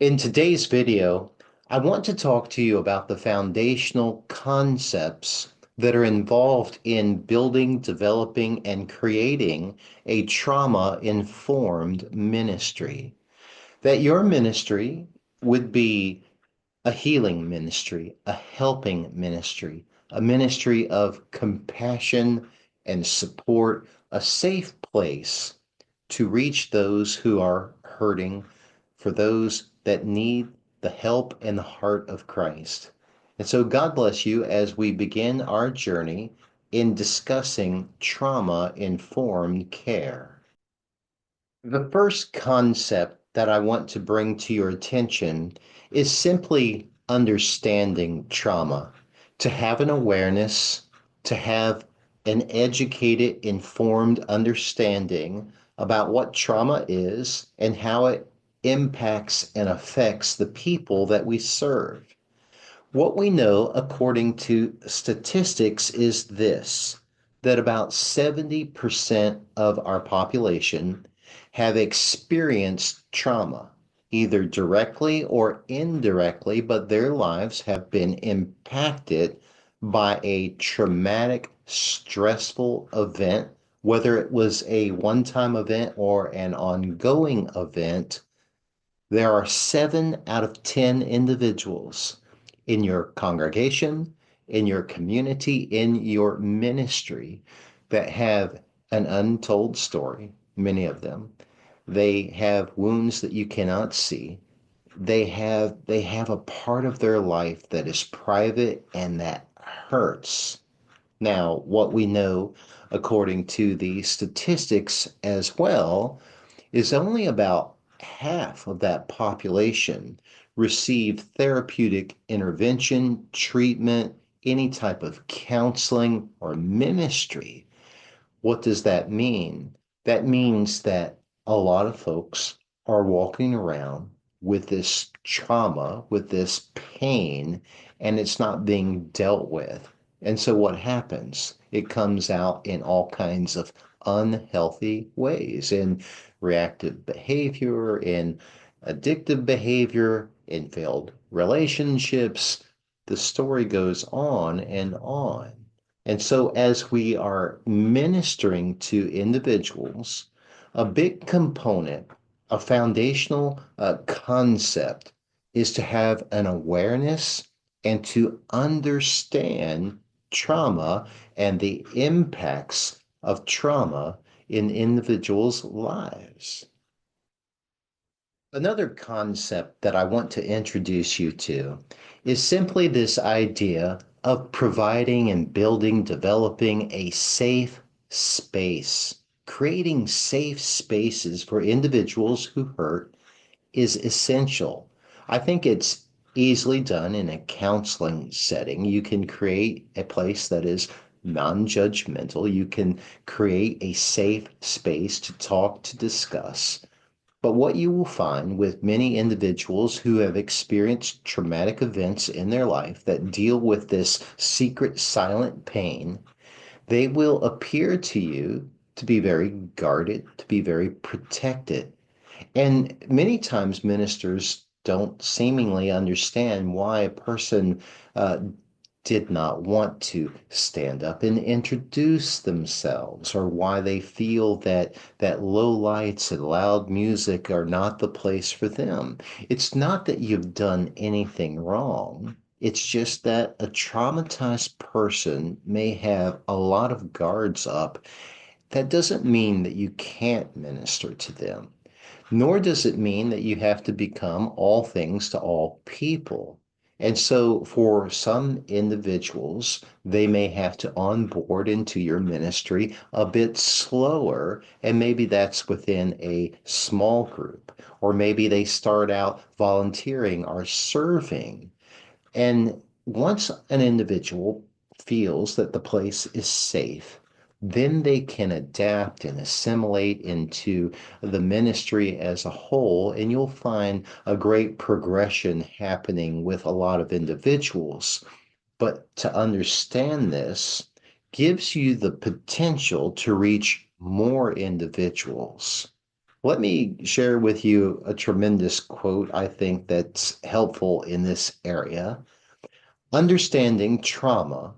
In today's video, I want to talk to you about the foundational concepts that are involved in building, developing, and creating a trauma-informed ministry. That your ministry would be a healing ministry, a helping ministry, a ministry of compassion and support, a safe place to reach those who are hurting, for those that need the help and the heart of Christ. And so, God bless you as we begin our journey in discussing trauma informed care. The first concept that I want to bring to your attention is simply understanding trauma, to have an awareness, to have an educated, informed understanding about what trauma is and how it impacts and affects the people that we serve. What we know according to statistics is this, that about 70% of our population have experienced trauma, either directly or indirectly, but their lives have been impacted by a traumatic, stressful event, whether it was a one-time event or an ongoing event. There are 7 out of 10 individuals in your congregation, in your community, in your ministry that have an untold story, many of them. They have wounds that you cannot see. They have a part of their life that is private and that hurts. Now, what we know according to the statistics as well is only about half of that population receive therapeutic intervention, treatment, any type of counseling or ministry. What does that mean? That means that a lot of folks are walking around with this trauma, with this pain, and it's not being dealt with. And so what happens? It comes out in all kinds of unhealthy ways, in reactive behavior, in addictive behavior, in failed relationships. The story goes on and on. And so, as we are ministering to individuals, a big component, a foundational concept is to have an awareness and to understand trauma and the impacts of trauma in individuals' lives. Another concept that I want to introduce you to is simply this idea of providing and building, developing a safe space. Creating safe spaces for individuals who hurt is essential. I think it's easily done in a counseling setting. You can create a place that is non-judgmental. You can create a safe space to talk, to discuss. But what you will find with many individuals who have experienced traumatic events in their life that deal with this secret silent pain, they will appear to you to be very guarded, to be very protected. And many times ministers don't seemingly understand why a person did not want to stand up and introduce themselves, or why they feel that low lights and loud music are not the place for them. It's not that you've done anything wrong. It's just that a traumatized person may have a lot of guards up. That doesn't mean that you can't minister to them, nor does it mean that you have to become all things to all people. And so, for some individuals, they may have to onboard into your ministry a bit slower, and maybe that's within a small group, or maybe they start out volunteering or serving. And once an individual feels that the place is safe, then they can adapt and assimilate into the ministry as a whole, and you'll find a great progression happening with a lot of individuals. But to understand this gives you the potential to reach more individuals. Let me share with you a tremendous quote I think that's helpful in this area. Understanding trauma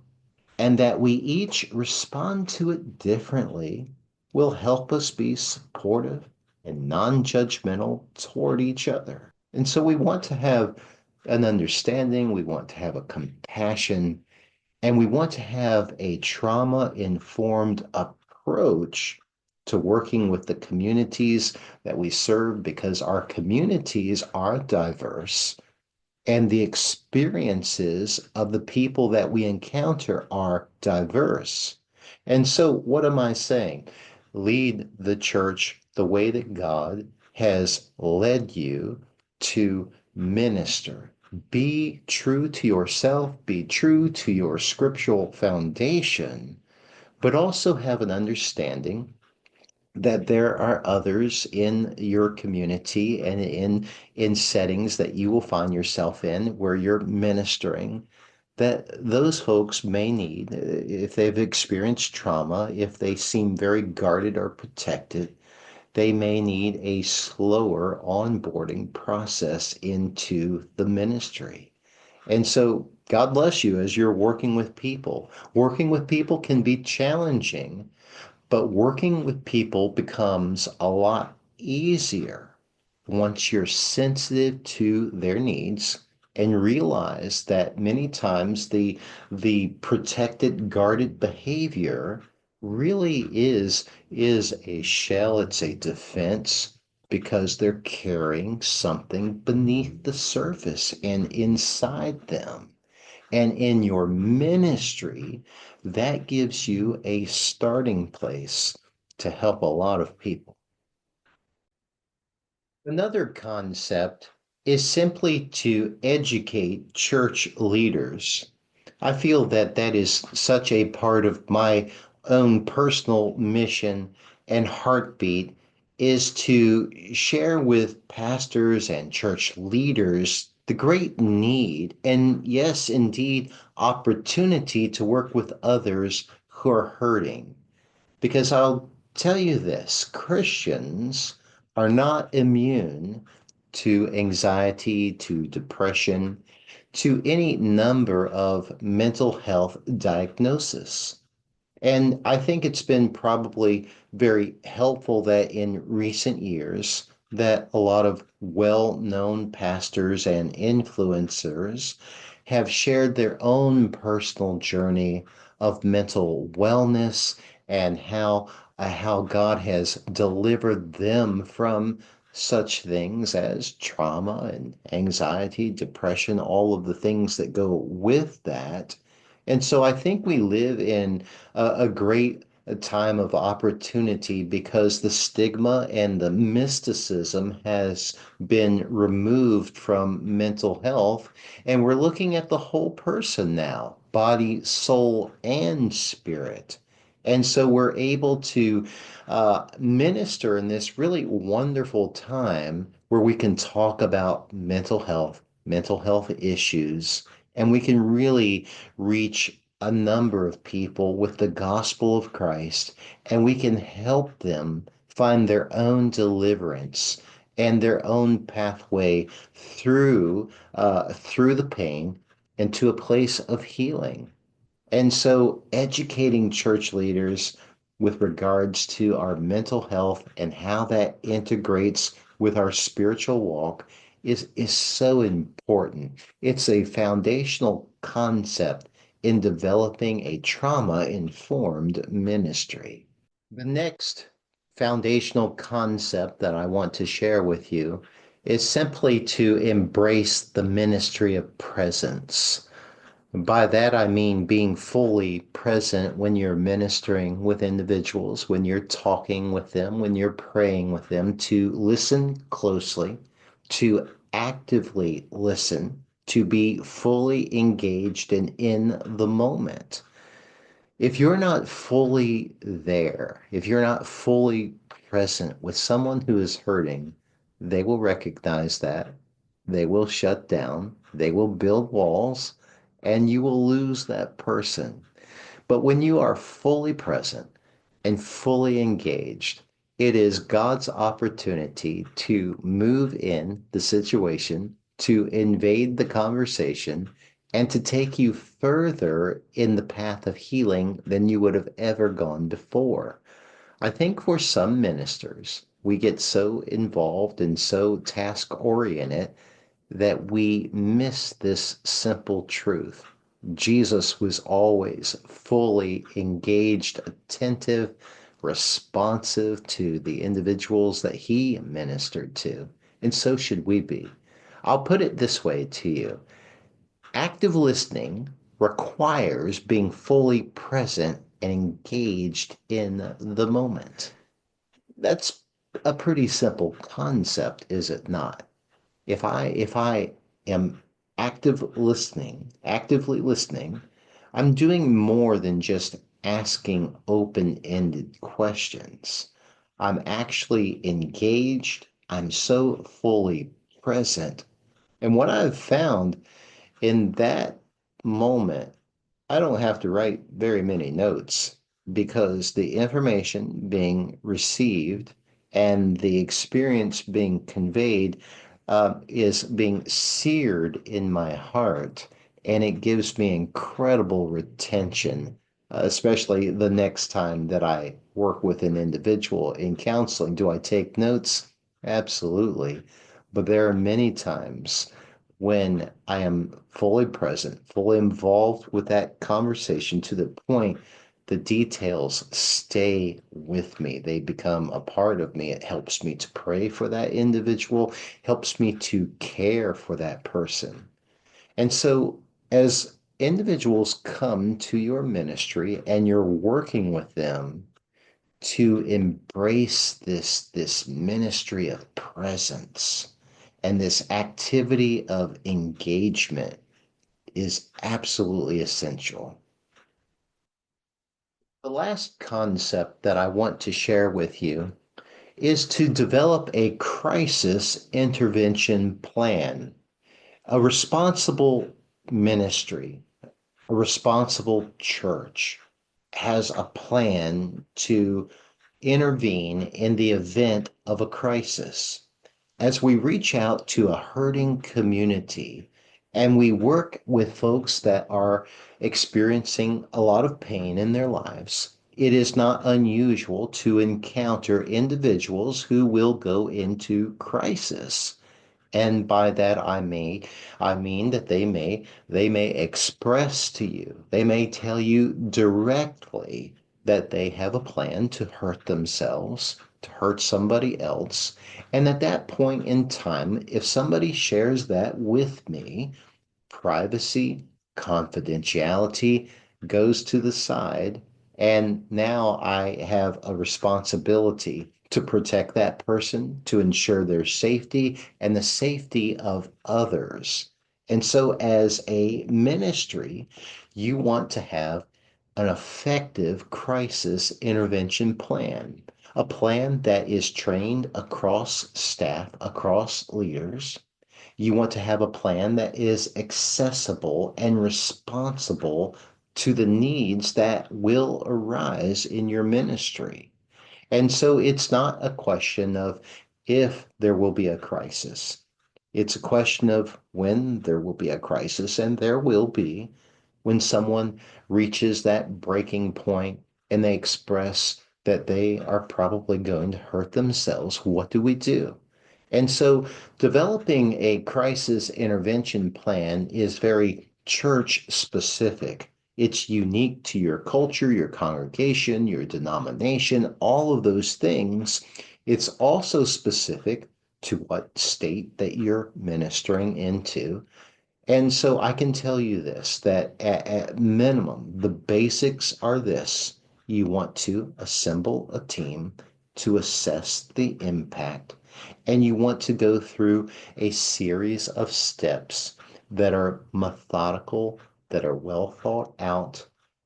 and that we each respond to it differently will help us be supportive and non-judgmental toward each other. And so we want to have an understanding, we want to have a compassion, and we want to have a trauma-informed approach to working with the communities that we serve because our communities are diverse and the experiences of the people that we encounter are diverse. And so, what am I saying? Lead the church the way that God has led you to minister. Be true to yourself, be true to your scriptural foundation, but also have an understanding that there are others in your community and in settings that you will find yourself in where you're ministering that those folks may need if they've experienced trauma, if they seem very guarded or protected, they may need a slower onboarding process into the ministry. And so God bless you as you're working with people. Working with people can be challenging, but working with people becomes a lot easier once you're sensitive to their needs and realize that many times the protected, guarded behavior really is a shell, it's a defense because they're carrying something beneath the surface and inside them. And in your ministry, that gives you a starting place to help a lot of people. Another concept is simply to educate church leaders. I feel that that is such a part of my own personal mission and heartbeat is to share with pastors and church leaders the great need and yes, indeed, opportunity to work with others who are hurting. Because I'll tell you this, Christians are not immune to anxiety, to depression, to any number of mental health diagnoses. And I think it's been probably very helpful that in recent years that a lot of well-known pastors and influencers have shared their own personal journey of mental wellness and how God has delivered them from such things as trauma and anxiety, depression, all of the things that go with that. And so I think we live in a great time of opportunity because the stigma and the mysticism has been removed from mental health. And we're looking at the whole person now, body, soul, and spirit. And so we're able to minister in this really wonderful time where we can talk about mental health issues, and we can really reach a number of people with the gospel of Christ, and we can help them find their own deliverance and their own pathway through the pain and to a place of healing. And so, educating church leaders with regards to our mental health and how that integrates with our spiritual walk is so important. It's a foundational concept in developing a trauma-informed ministry. The next foundational concept that I want to share with you is simply to embrace the ministry of presence. By that, I mean being fully present when you're ministering with individuals, when you're talking with them, when you're praying with them, to listen closely, to actively listen, to be fully engaged and in the moment. If you're not fully there, if you're not fully present with someone who is hurting, they will recognize that. They will shut down. They will build walls, and you will lose that person. But when you are fully present and fully engaged, It is God's opportunity to move in the situation, to invade the conversation, and to take you further in the path of healing than you would have ever gone before. I think for some ministers, we get so involved and so task oriented that we miss this simple truth. Jesus was always fully engaged, attentive, responsive to the individuals that he ministered to, and so should we be. I'll put it this way to you. Active listening requires being fully present and engaged in the moment. That's a pretty simple concept, is it not? If I am actively listening, I'm doing more than just asking open-ended questions. I'm actually engaged. I'm so fully present. And what I've found in that moment, I don't have to write very many notes because the information being received and the experience being conveyed is being seared in my heart. And it gives me incredible retention, especially the next time that I work with an individual in counseling. Do I take notes? Absolutely. But there are many times when I am fully present, fully involved with that conversation to the point the details stay with me. They become a part of me. It helps me to pray for that individual, helps me to care for that person. And so, as individuals come to your ministry and you're working with them to embrace this ministry of presence and this activity of engagement is absolutely essential. The last concept that I want to share with you is to develop a crisis intervention plan. A responsible ministry, a responsible church has a plan to intervene in the event of a crisis. As we reach out to a hurting community and we work with folks that are experiencing a lot of pain in their lives, it is not unusual to encounter individuals who will go into crisis. And by that I mean that they may express to you, they may tell you directly that they have a plan to hurt themselves, to hurt somebody else. And at that point in time, if somebody shares that with me, privacy, confidentiality goes to the side. And now I have a responsibility to protect that person, to ensure their safety and the safety of others. And so, as a ministry, you want to have an effective crisis intervention plan, a plan that is trained across staff, across leaders. You want to have a plan that is accessible and responsible to the needs that will arise in your ministry. And so it's not a question of if there will be a crisis. It's a question of when there will be a crisis, and there will be when someone reaches that breaking point and they express that they are probably going to hurt themselves. What do we do? And so developing a crisis intervention plan is very church specific. It's unique to your culture, your congregation, your denomination, all of those things. It's also specific to what state that you're ministering into. And so I can tell you this, that at minimum, the basics are this. You want to assemble a team to assess the impact, and you want to go through a series of steps that are methodical, that are well thought out,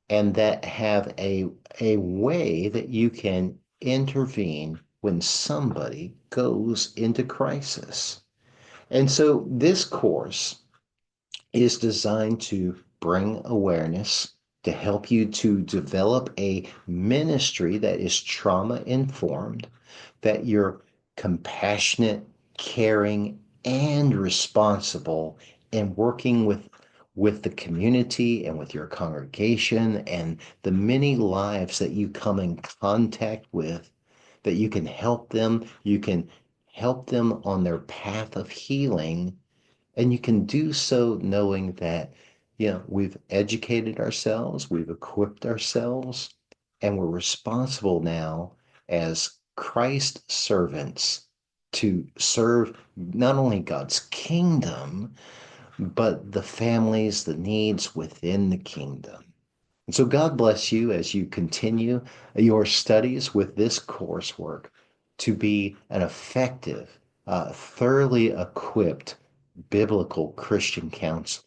and that have a way that you can intervene when somebody goes into crisis. And so this course is designed to bring awareness, to help you to develop a ministry that is trauma informed, that you're compassionate, caring, and responsible in working with the community and with your congregation and the many lives that you come in contact with, that you can help them on their path of healing, and you can do so knowing that, we've educated ourselves, we've equipped ourselves, and we're responsible now as Christ servants to serve not only God's kingdom, but the families, the needs within the kingdom. And so God bless you as you continue your studies with this coursework to be an effective, thoroughly equipped biblical Christian counselor.